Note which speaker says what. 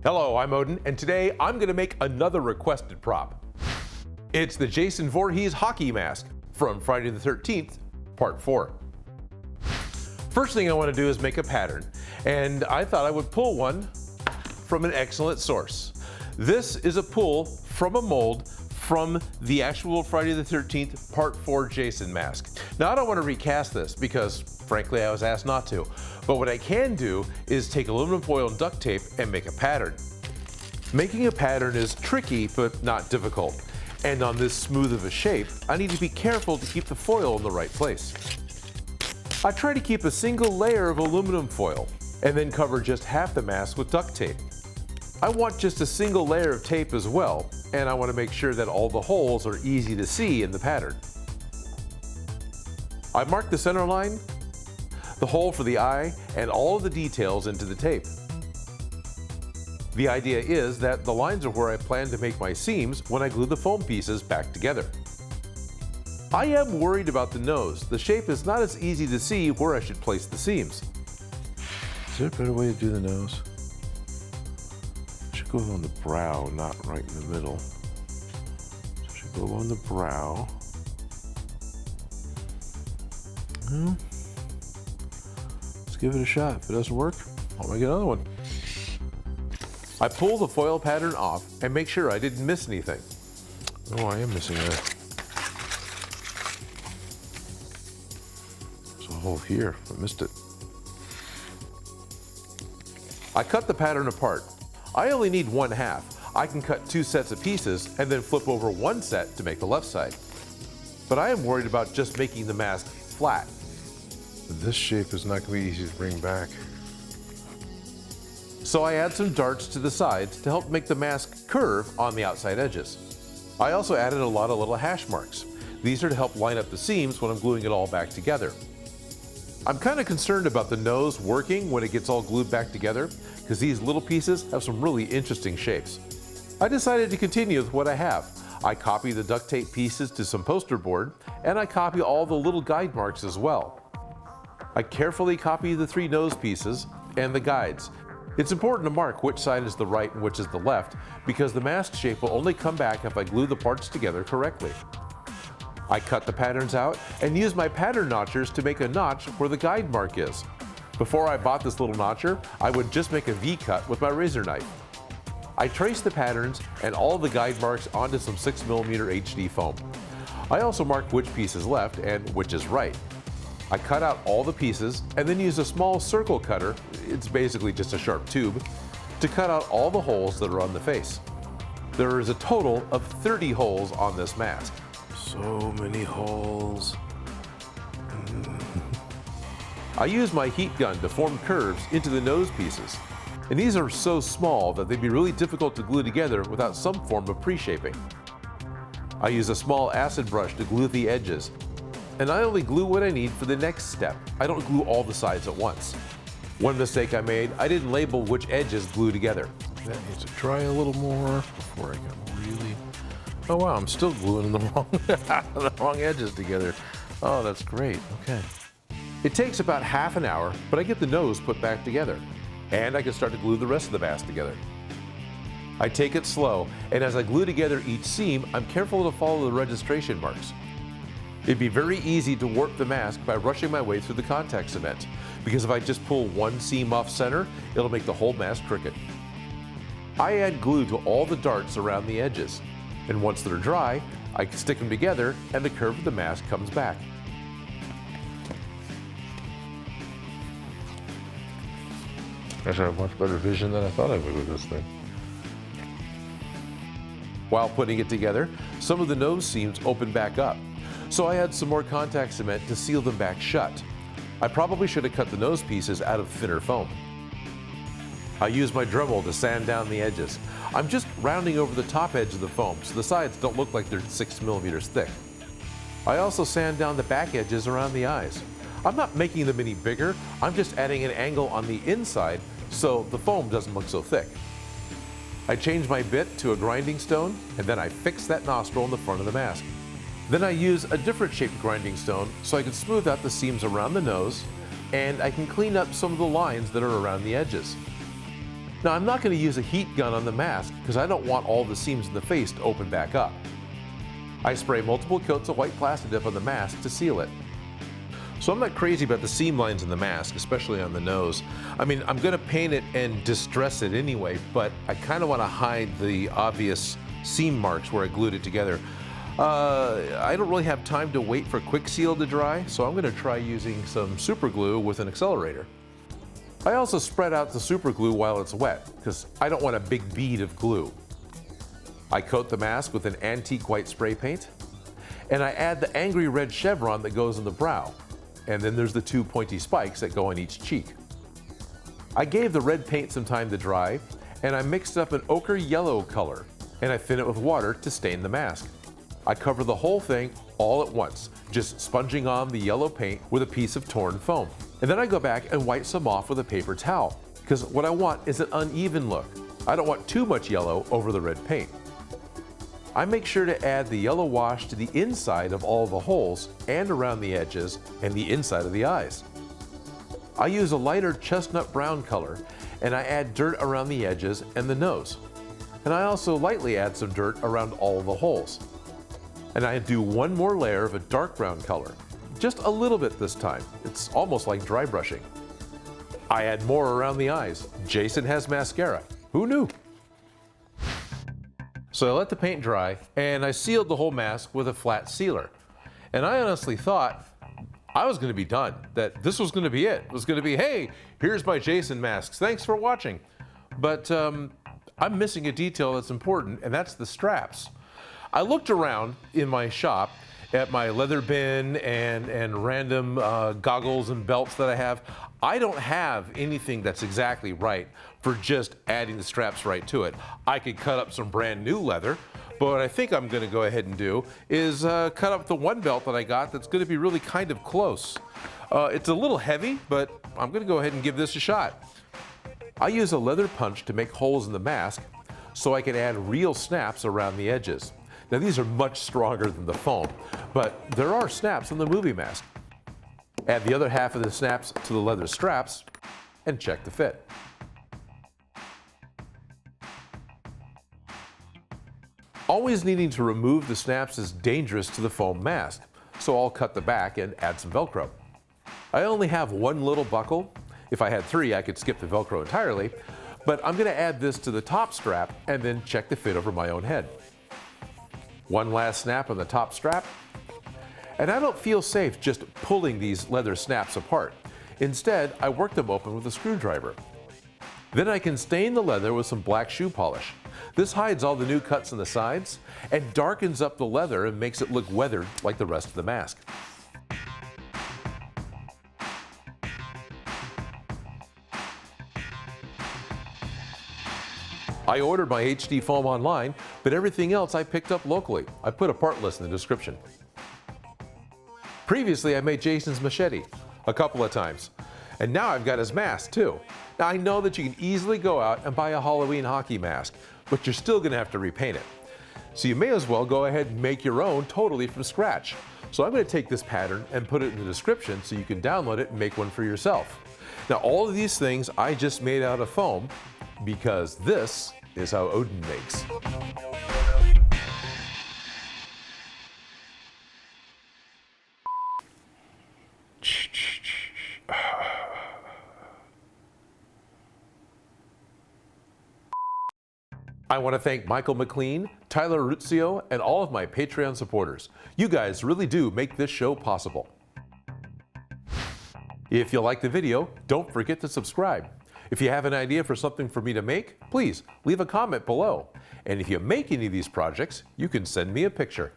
Speaker 1: Hello, I'm Odin, and today I'm going to make another requested prop. It's the Jason Vorhees hockey mask from Friday the 13th, Part 4. First thing I want to do is make a pattern, and I thought I would pull one from an excellent source. This is a pull from a mold from the actual Friday the 13th Part 4 Jason mask. Now I don't want to recast this because frankly I was asked not to, but what I can do is take aluminum foil and duct tape and make a pattern. Making a pattern is tricky but not difficult, and on this smooth of a shape I need to be careful to keep the foil in the right place. I try to keep a single layer of aluminum foil and then cover just half the mask with duct tape. I want just a single layer of tape as well, and I want to make sure that all the holes are easy to see in the pattern. I marked the center line, the hole for the eye, and all of the details into the tape. The idea is that the lines are where I plan to make my seams when I glue the foam pieces back together. I am worried about the nose. The shape is not as easy to see where I should place the seams.
Speaker 2: Is there a better way to do the nose? It should go on the brow, not right in the middle. So it should go on the brow. Well, let's give it a shot. If it doesn't work, I'll make another one.
Speaker 1: I pull the foil pattern off and make sure I didn't miss anything.
Speaker 2: Oh, I am missing that. There's a hole here. I missed it.
Speaker 1: I cut the pattern apart. I only need one half. I can cut two sets of pieces and then flip over one set to make the left side. But I am worried about just making the mask flat.
Speaker 2: This shape is not going to be easy to bring back.
Speaker 1: So I add some darts to the sides to help make the mask curve on the outside edges. I also added a lot of little hash marks. These are to help line up the seams when I'm gluing it all back together. I'm kind of concerned about the nose working when it gets all glued back together, because these little pieces have some really interesting shapes. I decided to continue with what I have. I copy the duct tape pieces to some poster board, and I copy all the little guide marks as well. I carefully copy the three nose pieces and the guides. It's important to mark which side is the right and which is the left, because the mask shape will only come back if I glue the parts together correctly. I cut the patterns out and use my pattern notchers to make a notch where the guide mark is. Before I bought this little notcher, I would just make a V-cut with my razor knife. I trace the patterns and all the guide marks onto some 6mm HD foam. I also mark which piece is left and which is right. I cut out all the pieces and then use a small circle cutter, it's basically just a sharp tube, to cut out all the holes that are on the face. There is a total of 30 holes on this mask.
Speaker 2: So many holes.
Speaker 1: I use my heat gun to form curves into the nose pieces, and these are so small that they'd be really difficult to glue together without some form of pre-shaping. I use a small acid brush to glue the edges, and I only glue what I need for the next step. I don't glue all the sides at once. One mistake I made, I didn't label which edges glue together.
Speaker 2: That needs to dry a little more before I can really... Oh wow, I'm still gluing the wrong edges together. Oh, that's great, okay.
Speaker 1: It takes about half an hour, but I get the nose put back together, and I can start to glue the rest of the mask together. I take it slow, and as I glue together each seam, I'm careful to follow the registration marks. It'd be very easy to warp the mask by rushing my way through the contact cement, because if I just pull one seam off center, it'll make the whole mask crooked. I add glue to all the darts around the edges, and once they're dry, I can stick them together and the curve of the mask comes back.
Speaker 2: Actually, I have much better vision than I thought I would with this thing.
Speaker 1: While putting it together, some of the nose seams open back up, so I add some more contact cement to seal them back shut. I probably should have cut the nose pieces out of thinner foam. I use my Dremel to sand down the edges. I'm just rounding over the top edge of the foam so the sides don't look like they're 6mm thick. I also sand down the back edges around the eyes. I'm not making them any bigger, I'm just adding an angle on the inside so the foam doesn't look so thick. I change my bit to a grinding stone, and then I fix that nostril in the front of the mask. Then I use a different shaped grinding stone so I can smooth out the seams around the nose, and I can clean up some of the lines that are around the edges. Now I'm not going to use a heat gun on the mask because I don't want all the seams in the face to open back up. I spray multiple coats of white Plasti Dip on the mask to seal it. So I'm not crazy about the seam lines in the mask, especially on the nose. I mean, I'm going to paint it and distress it anyway, but I kind of want to hide the obvious seam marks where I glued it together. I don't really have time to wait for quick seal to dry, so I'm going to try using some super glue with an accelerator. I also spread out the super glue while it's wet because I don't want a big bead of glue. I coat the mask with an antique white spray paint, and I add the angry red chevron that goes on the brow. And then there's the two pointy spikes that go on each cheek. I gave the red paint some time to dry, and I mixed up an ochre yellow color, and I thin it with water to stain the mask. I cover the whole thing all at once, just sponging on the yellow paint with a piece of torn foam. And then I go back and wipe some off with a paper towel, because what I want is an uneven look. I don't want too much yellow over the red paint. I make sure to add the yellow wash to the inside of all the holes and around the edges and the inside of the eyes. I use a lighter chestnut brown color, and I add dirt around the edges and the nose. And I also lightly add some dirt around all the holes. And I do one more layer of a dark brown color, just a little bit this time. It's almost like dry brushing. I add more around the eyes. Jason has mascara. Who knew? So I let the paint dry, and I sealed the whole mask with a flat sealer. And I honestly thought I was going to be done, that this was going to be it. It was going to be, hey, here's my Jason masks. Thanks for watching. But I'm missing a detail that's important, and that's the straps. I looked around in my shop at my leather bin and random goggles and belts that I have. I don't have anything that's exactly right for just adding the straps right to it. I could cut up some brand new leather, but what I think I'm going to go ahead and do is cut up the one belt that I got that's going to be really kind of close. It's a little heavy, but I'm going to go ahead and give this a shot. I use a leather punch to make holes in the mask so I can add real snaps around the edges. Now these are much stronger than the foam, but there are snaps on the movie mask. Add the other half of the snaps to the leather straps and check the fit. Always needing to remove the snaps is dangerous to the foam mask, so I'll cut the back and add some Velcro. I only have one little buckle. If I had three, I could skip the Velcro entirely, but I'm going to add this to the top strap and then check the fit over my own head. One last snap on the top strap. And I don't feel safe just pulling these leather snaps apart. Instead, I work them open with a screwdriver. Then I can stain the leather with some black shoe polish. This hides all the new cuts on the sides and darkens up the leather and makes it look weathered like the rest of the mask. I ordered my HD foam online, but everything else I picked up locally. I put a part list in the description. Previously, I made Jason's machete a couple of times, and now I've got his mask too. Now I know that you can easily go out and buy a Halloween hockey mask, but you're still gonna have to repaint it. So you may as well go ahead and make your own totally from scratch. So I'm gonna take this pattern and put it in the description so you can download it and make one for yourself. Now all of these things I just made out of foam because this is how Odin makes. I want to thank Michael McLean, Tyler Ruzio, and all of my Patreon supporters. You guys really do make this show possible. If you like the video, don't forget to subscribe. If you have an idea for something for me to make, please leave a comment below. And if you make any of these projects, you can send me a picture.